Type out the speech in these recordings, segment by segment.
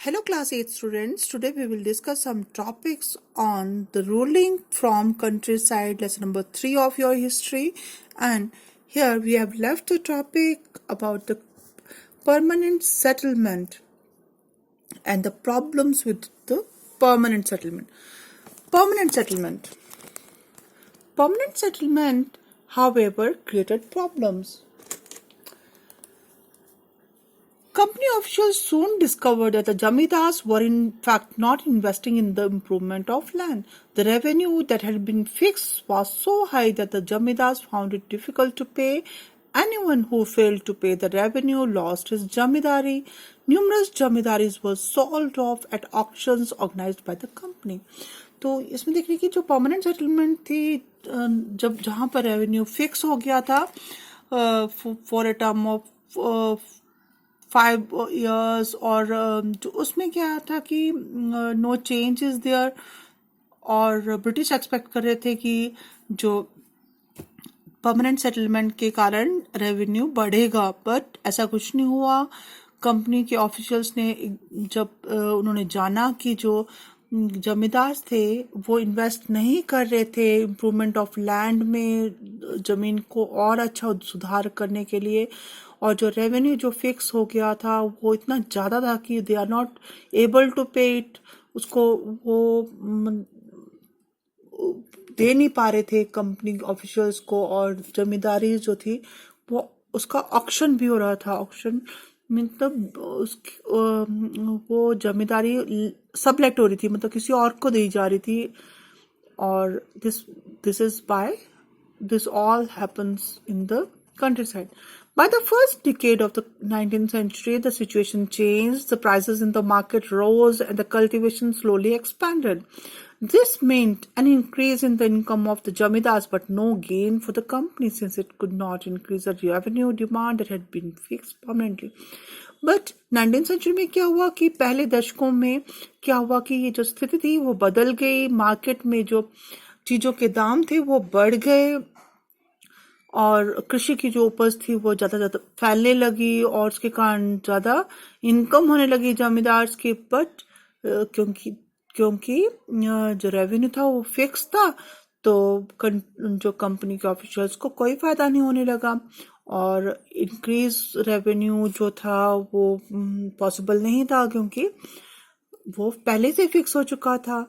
Hello class 8 students. Today we will discuss some topics on the ruling from countryside, lesson number 3 of your history. And here we have left the topic about the permanent settlement and the problems with the permanent settlement. Permanent settlement. Permanent settlement, however, created problems. Company officials soon discovered that the Jamidars were in fact not investing in the improvement of land. The revenue that had been fixed was so high that the Jamidars found it difficult to pay. Anyone who failed to pay the revenue lost his Jamidari. Numerous Jamidaris were sold off at auctions organized by the company. तो इसमें देखिए कि जो permanent settlement थी, जब जहाँ पर revenue fix हो गया था for a term of 5 years और जो उसमें क्या था कि नो चेंज इज देयर और ब्रिटिश एक्सपेक्ट कर रहे थे कि जो परमानेंट सेटलमेंट के कारण रेवेन्यू बढ़ेगा, बट ऐसा कुछ नहीं हुआ. कंपनी के ऑफिशियल्स ने जब उन्होंने जाना कि जो जमींदार थे वो इन्वेस्ट नहीं कर रहे थे इम्प्रूवमेंट ऑफ लैंड में, जमीन को और अच्छा सुधार करने के लिए, और जो रेवेन्यू जो फिक्स हो गया था वो इतना ज़्यादा था कि they are not able to pay it, उसको वो दे नहीं पा रहे थे कंपनी ऑफिशियल्स को. और जमींदारी जो थी वो उसका ऑक्शन भी हो रहा था. ऑक्शन मतलब वो जमींदारी सबलेट हो रही थी, मतलब किसी और को दी जा रही थी. और this all happens in the countryside. By the first decade of the 19th century, the situation changed. The prices in the market rose and the cultivation slowly expanded. This meant an increase in the income of the jamidars, but no gain for the company since it could not increase the revenue demand that had been fixed permanently. But 19th century में क्या हुआ कि पहले दशकों में क्या हुआ कि ये जो स्थिति थी वो बदल गई. मार्केट में जो चीजों के दाम थे वो बढ़ गए और कृषि की जो उपज थी वो ज्यादा फैलने लगी और उसके कारण ज्यादा इनकम होने लगी जमींदार्स की. बट क्योंकि जो रेवेन्यू था वो फिक्स था, तो जो कंपनी के ऑफिशियल्स को कोई फायदा नहीं होने लगा और इंक्रीज रेवेन्यू जो था वो पॉसिबल नहीं था क्योंकि वो पहले से फिक्स हो चुका था.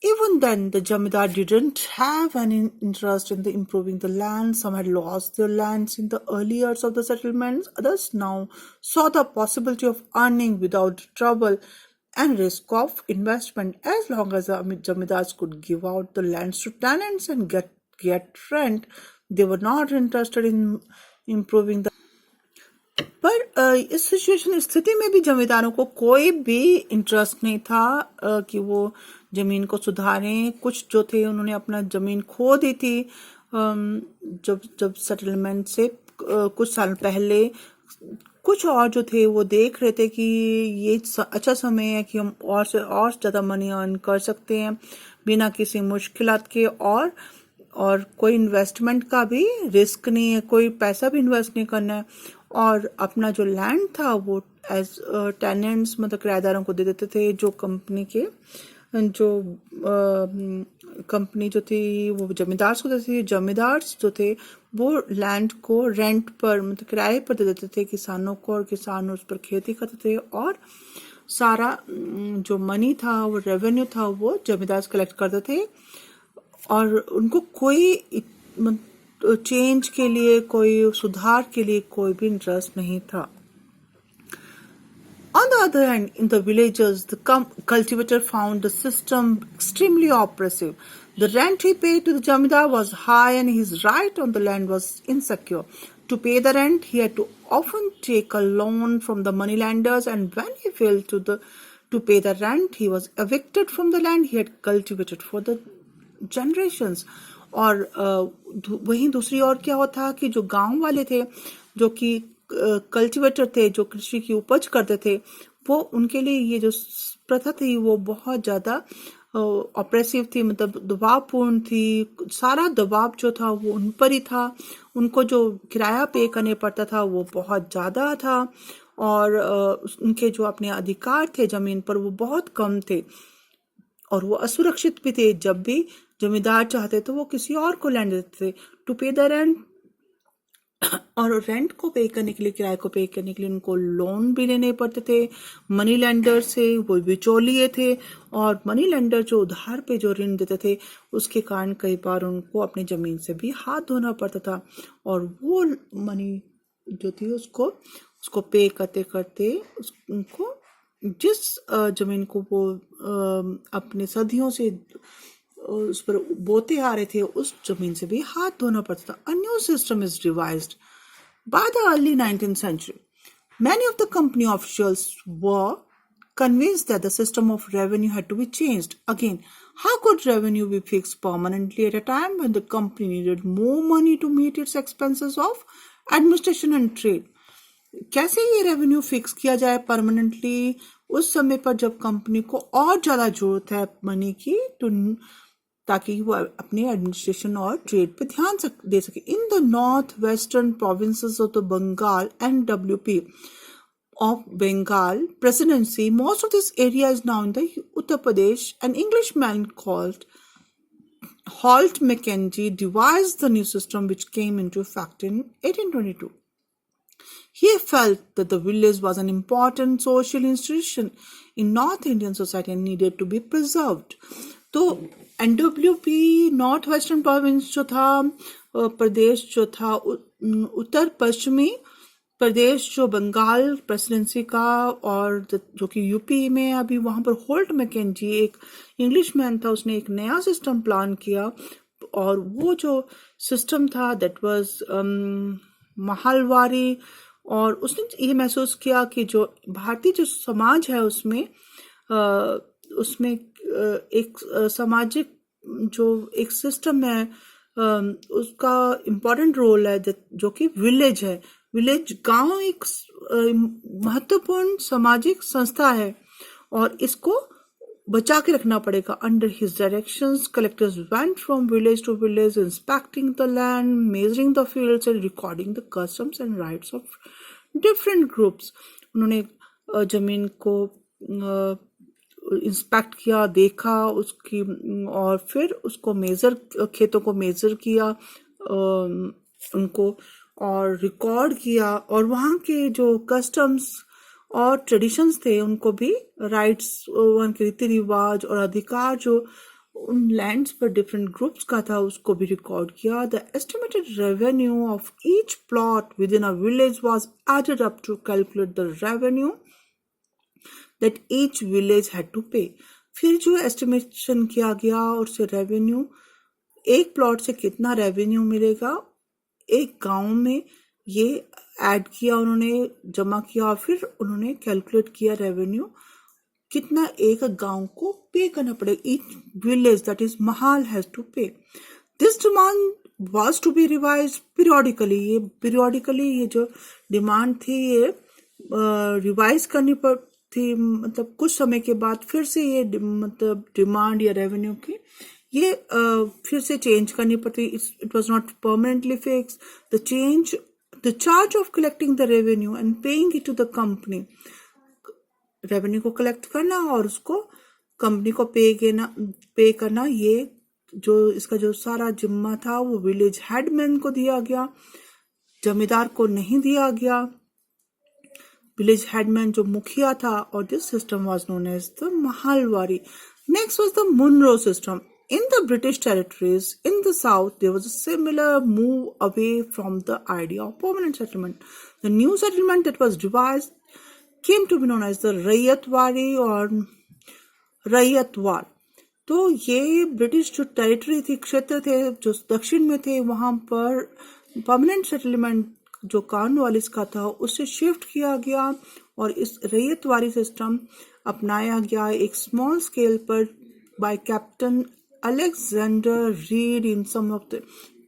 Even then, the Jamidar didn't have any interest in the improving the land. Some had lost their lands in the early years of the settlements. Others now saw the possibility of earning without trouble and risk of investment. As long as the Jamidars could give out the lands to tenants and get rent, they were not interested in improving the. पर इस स्थिति में भी जमींदारों को कोई भी interest नहीं था कि वो जमीन को सुधारें. कुछ जो थे उन्होंने अपना जमीन खो दी थी जब सेटलमेंट से कुछ साल पहले. कुछ और जो थे वो देख रहे थे कि ये अच्छा समय है कि हम और से और ज्यादा मनी अर्न कर सकते हैं बिना किसी मुश्किलात के, और कोई इन्वेस्टमेंट का भी रिस्क नहीं है, कोई पैसा भी इन्वेस्ट नहीं करना है. और अपना जो लैंड था वो एज टेनेंट्स मतलब किराएदारों को दे देते थे. जो कंपनी जो थी वो जमींदार्स को देती थी. जमींदार्स जो थे वो लैंड को रेंट पर मतलब किराए पर दे देते थे किसानों को, और किसान उस पर खेती करते थे. और सारा जो मनी था वो रेवेन्यू था वो जमींदार्स कलेक्ट करते थे और उनको कोई चेंज के लिए, कोई सुधार के लिए कोई भी इंटरेस्ट नहीं था. On the other hand, in the villages, the cultivator found the system extremely oppressive. The rent he paid to the jamidar was high and his right on the land was insecure. To pay the rent, he had to often take a loan from the moneylenders, and when he failed to pay the rent, he was evicted from the land he had cultivated for the generations. और वहीं दूसरी ओर क्या होता कि जो गांव वाले थे जो कि कल्टीवेटर थे, जो कृषि की उपज करते थे, वो उनके लिए ये जो प्रथा थी वो बहुत ज्यादा ऑप्रेसिव थी, मतलब दबावपूर्ण थी. सारा दबाव जो था वो उन पर ही था. उनको जो किराया पे करने पड़ता था वो बहुत ज्यादा था और उनके जो अपने अधिकार थे जमीन पर वो बहुत कम थे और वो असुरक्षित भी थे। जब भी जमींदार चाहते तो वो किसी और को लैंड देते थे टू पे द रेंट, और रेंट को पे करने के लिए, किराए को पे करने के लिए उनको लोन भी लेने पड़ते थे मनी लेंडर से। वो बिचौलिए थे और मनी लेंडर जो उधार पे जो ऋण देते थे उसके कारण कई बार उनको अपनी जमीन से भी हाथ धोना पड़ता था और वो मनी जो थी उसको पे करते करते उनको जिस जमीन को वो अपने सदियों से उस पर बोते आ रहे थे उस जमीन से भी हाथ धोना पड़ता था। A new system is devised by the early 19th century. Many of the company officials were convinced that the system of revenue had to be changed. Again, how could revenue be fixed permanently at a time when the company needed more money to meet its expenses of administration and trade? कैसे ये revenue fix किया जाए permanently उस समय पर जब company को और ज्यादा जरूरत है मनी की, ताकि वो अपने एडमिनिस्ट्रेशन और ट्रेड पे ध्यान दे सके। In the north western provinces of the Bengal NWP of Bengal presidency, most of this area is now in the Uttar Pradesh. An Englishman called Holt Mackenzie devised the new system which came into effect in 1822. He felt that the village was an important social institution in North Indian society and needed to be preserved. तो NWP north western province जो था, प्रदेश जो था उत्तर पश्चिमी प्रदेश जो Bengal presidency का, और जो कि यूपी में अभी वहां पर होल्ट मैकेंजी एक इंग्लिशमैन था, उसने एक नया सिस्टम प्लान किया और वो जो सिस्टम था दैट वाज महलवारी। और उसने ये महसूस किया कि जो भारतीय जो समाज है उसमें एक सामाजिक जो एक सिस्टम है उसका इम्पोर्टेंट रोल है जो कि विलेज है। विलेज गांव एक महत्वपूर्ण सामाजिक संस्था है और इसको बचा के रखना पड़ेगा। Under his directions collectors went from village to village inspecting the land, measuring the fields and recording the customs and rights of different groups. उन्होंने जमीन को इंस्पेक्ट किया, देखा उसकी, और फिर उसको खेतों को मेजर किया उनको और रिकॉर्ड किया, और वहाँ के जो कस्टम्स और ट्रेडिशंस थे उनको भी, राइट्स, वहाँ के रीति रिवाज और अधिकार जो उन लैंड्स पर डिफरेंट ग्रुप्स का था उसको भी रिकॉर्ड किया। The estimated revenue of each plot within a village was added up to calculate the revenue that each village had to pay. फिर जो एस्टिमेशन किया गया और से रेवेन्यू, एक प्लॉट से कितना रेवेन्यू मिलेगा एक गांव में, ये ऐड किया उन्होंने, जमा किया और फिर उन्होंने कैलकुलेट किया रेवेन्यू कितना एक गांव को पे करना पड़ेगा। Each village that is mahal has to pay. This demand was to be revised periodically. ये जो डिमांड थी ये रिवाइज करनी पड़ थी, मतलब कुछ समय के बाद फिर से ये मतलब डिमांड या रेवेन्यू की ये फिर से चेंज करनी पड़ती। It was not permanently fixed. The charge of collecting the revenue and paying it to the company, revenue को कलेक्ट करना और उसको कंपनी को पे करना, ये जो इसका जो सारा जिम्मा था वो विलेज हेडमैन को दिया गया, जमींदार को नहीं दिया गया। Village headman जो मुखिया था, और this system was known as the Mahalwari. Next was the Munro system. In the British territories in the south, there was a similar move away from the idea of permanent settlement. The new settlement that was devised came to be known as the Raiyatwari or Raiyatwar. तो ये British जो territory थी, क्षेत्र थे जो दक्षिण में थे, वहां पर परमानेंट सेटलमेंट जो कॉर्नवालिस का था उससे शिफ्ट किया गया और इस रैयतवारी सिस्टम अपनाया गया एक स्मॉल स्केल पर by Captain Alexander Read in some of the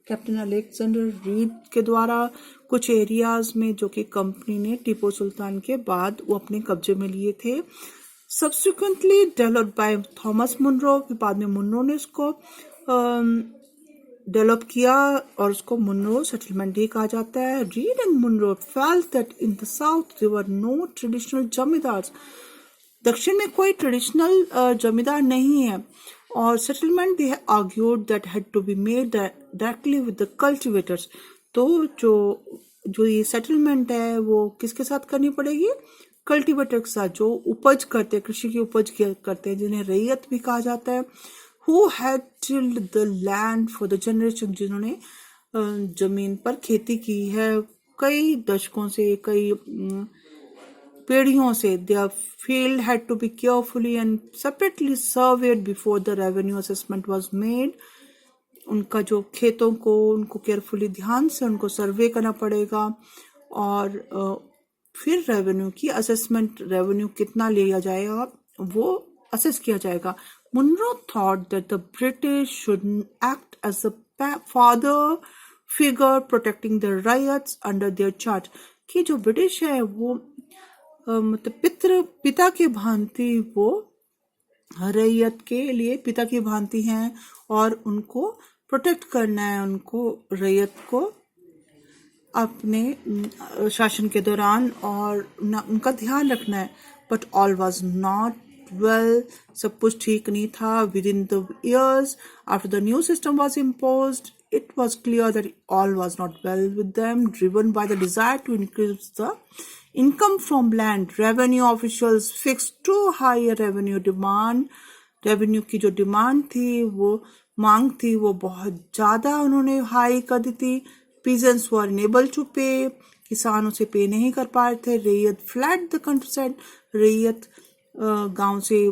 Captain Alexander Read के द्वारा कुछ एरियाज में जो कि कंपनी ने टीपू सुल्तान के बाद वो अपने कब्जे में लिए थे। Subsequently developed by Thomas Munro, बाद में मुनरो ने इसको डेवलप किया और उसको मुनरो सेटलमेंट ही कहा जाता है. Read and Munro felt that in the south there were no traditional zamindars. दक्षिण में कोई ट्रेडिशनल जमींदार नहीं है. और settlement they argued that had to be made directly with the cultivators. तो जो ये सेटलमेंट है वो किसके साथ करनी पड़ेगी? कल्टिवेटर के साथ, जो उपज करते हैं, कृषि की उपज करते हैं, जिन्हें रैयत भी कहा जाता है. Who had tilde the land for the generation, जिन्होंने जमीन पर खेती की है कई दशकों से, कई पीढ़ियों से. their field had to be carefully and separately surveyed before the revenue assessment was made. उनका जो खेतों को उनको केयरफुली ध्यान से उनको सर्वे करना पड़ेगा और फिर रेवेन्यू की असेसमेंट, रेवेन्यू कितना लिया जाएगा वो असेस किया जाएगा. Munro thought that the British should act as the father figure protecting the rights under their charge. कि जो ब्रिटिश है वो मतलब पिता की भांति वो रैयत के लिए पिता की भांति हैं और उनको प्रोटेक्ट करना है, उनको रैयत को अपने शासन के दौरान और उनका ध्यान रखना है. But all was not well, सब कुछ ठीक नहीं था. With in the years after the new system was imposed, it was clear that all was not well with them. Driven by the desire to increase the income from land, revenue officials fixed too high a revenue demand. Revenue की जो demand थी, वो मांग थी, वो बहुत ज़्यादा उन्होंने हाई कर दी थी. peasants were unable to pay, किसान उसे पे नहीं कर पा रहे थे. रैयत fled the countryside, रैयत गांव से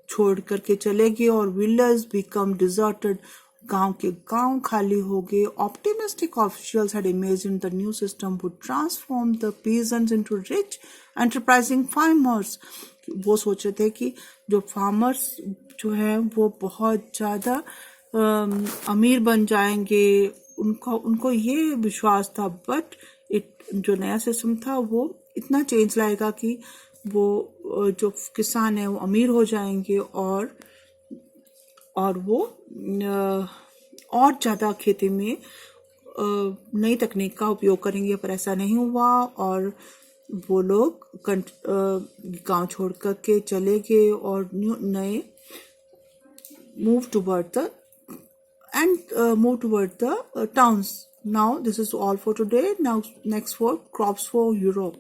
छोड़ करके चले गए और विलेज become deserted, गांव के गांव खाली हो गए. Optimistic officials had imagined the new system would transform the peasants into rich, enterprising farmers. वो सोच रहे थे कि जो फार्मर्स जो है वो बहुत ज़्यादा अमीर बन जाएंगे. उनको ये विश्वास था. बट जो नया सिस्टम था वो इतना चेंज लाएगा कि वो जो किसान है वो अमीर हो जाएंगे और वो और ज़्यादा खेती में नई तकनीक का उपयोग करेंगे. पर ऐसा नहीं हुआ और वो लोग गांव छोड़ कर के चले गए और नए move toward the towns. Now this is all for today. Now next for crops for Europe.